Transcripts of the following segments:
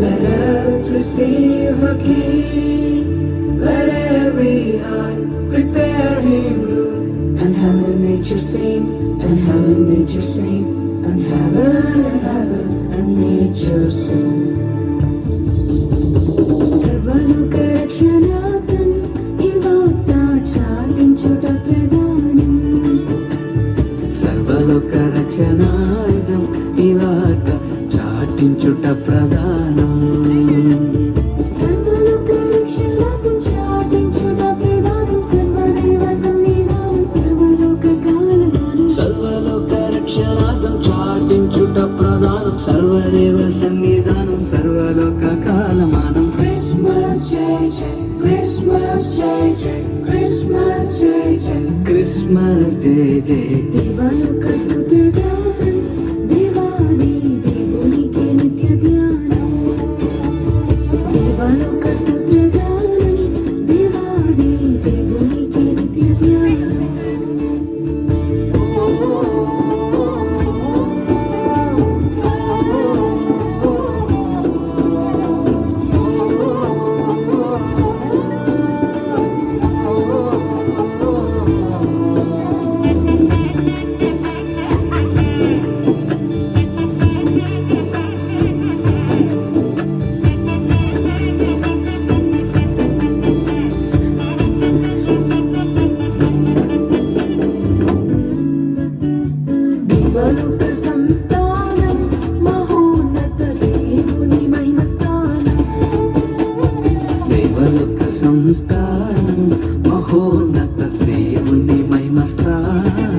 Let earth receive her King. Let every heart prepare him room. And heaven nature sing, and heaven nature sing, and heaven and nature sing. సర్వలోక రక్షణార్థం ఈ వార్త చాటించుట ప్రధానం. సర్వలోక రక్షణార్థం ఈ వార్త చాటించుట ప్రధానం. సర్వలోక రక్షణార్థం చాటించుట ప్రధానం. సర్వదేవ సన్నిధానం సర్వలోక కాలమానం. సర్వలోక రక్షణార్థం చాటించుట ప్రధానం. సర్వదేవ సన్నిధానం సర్వలోక కాలమానం. Christmas jai jai, Christmas jai jai, Christmas jai jai, Christmas jai jai. దేవాలోక స్తుతిగానం దేవాది దేవునికి నిత్య ధ్యానం. దేవాలోక స్తుతిగానం దేవాది దేవునికి నిత్య ధ్యానం. దేవలోక సంస్థానం మహోన్నత దేవుని మహిమ స్థానం. దేవలోక సంస్థానం మహోన్నత దేవుని మహిమ స్థానం.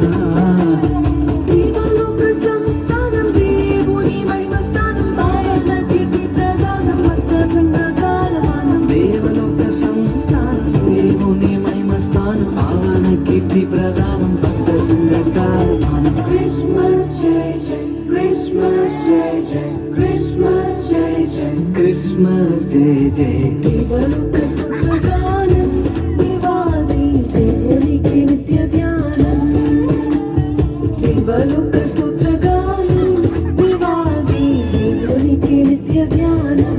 దేవలోక సంస్థానం దేవుని మహిమ స్థానం. పావన కీర్తి ప్రదానం భక్త సంఘ కాలమానం. దేవలోక సంస్థానం దేవుని మహిమ స్థానం. పావన కీర్తి ప్రదానం భక్త సంఘ కాలమానం. Christmas jai jai, Christmas jai jai, Christmas jai jai, Christmas jai jai. దేవలోక స్తుతిగానం దేవాది దేవునికి నిత్య ధ్యానం. దేవలోక స్తుతిగానం దేవాది దేవునికి నిత్య ధ్యానం.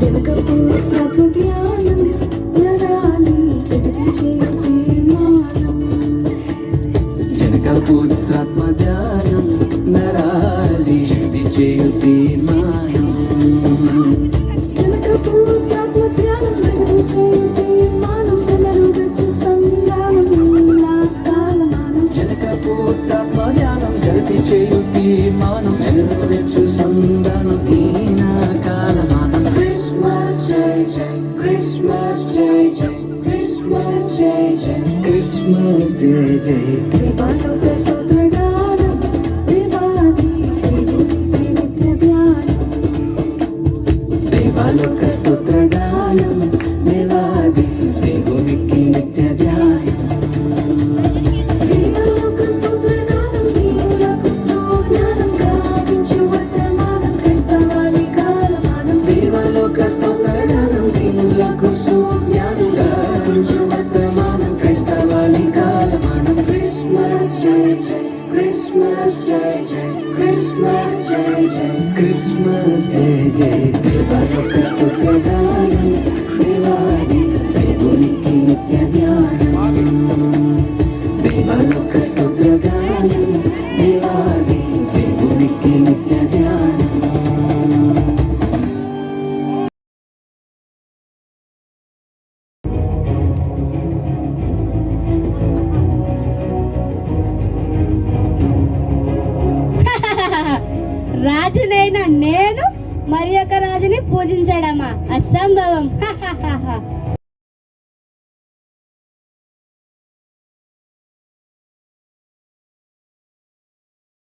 జనకపుత్రాత్మ ధ్యానం నరాలి జగతి చేయు తీర్మానం. జనకపుత్రాత్మ ధ్యానం నరాలి జగతి చేయు తీర్మానం. జనకపుత్రాత్మ ధ్యానం జగతి చేయు తీర్మానం. పునరుద్ధరించు సంధానం నీలా కాలమానం. జనకపుత్రాత్మ ధ్యానం జగతి చేయు తీర్మానం. పునరుద్ధరించు సంధానం నీలా కాలమానం. Christmas jai jai, Christmas jai jai, Christmas jai jai, Christmas jai jai. దేవాలోక స్తుతిగానం దేవాది దేవునికి నిత్య ధ్యానం. దేవాలోక స్తుతిగానం దేవాది దేవునికి నిత్య ధ్యానం. దేవాలోక స్తుతిగానం దీనులకు సుజ్ఞానం గావించు వర్తమానం క్రైస్తవాని కాలమానం. దేవలోక స్తుతిగానం దీనులకు సుజ్ఞానం గావించు వర్తమానం క్రైస్తవాని కాలమానం. Christmas jai jai, Christmas jai jai, Christmas jai jai, Christmas jai jai. దేవలోక స్తుతిగానం దేవాది దేవునికి నిత్య ధ్యానం. దేవలోక స్తుతిగానం దేవాది దేవునికి నిత్య ధ్యానం. రాజునైనా నేను మరి ఒక రాజుని పూజించడమా అసంభవం.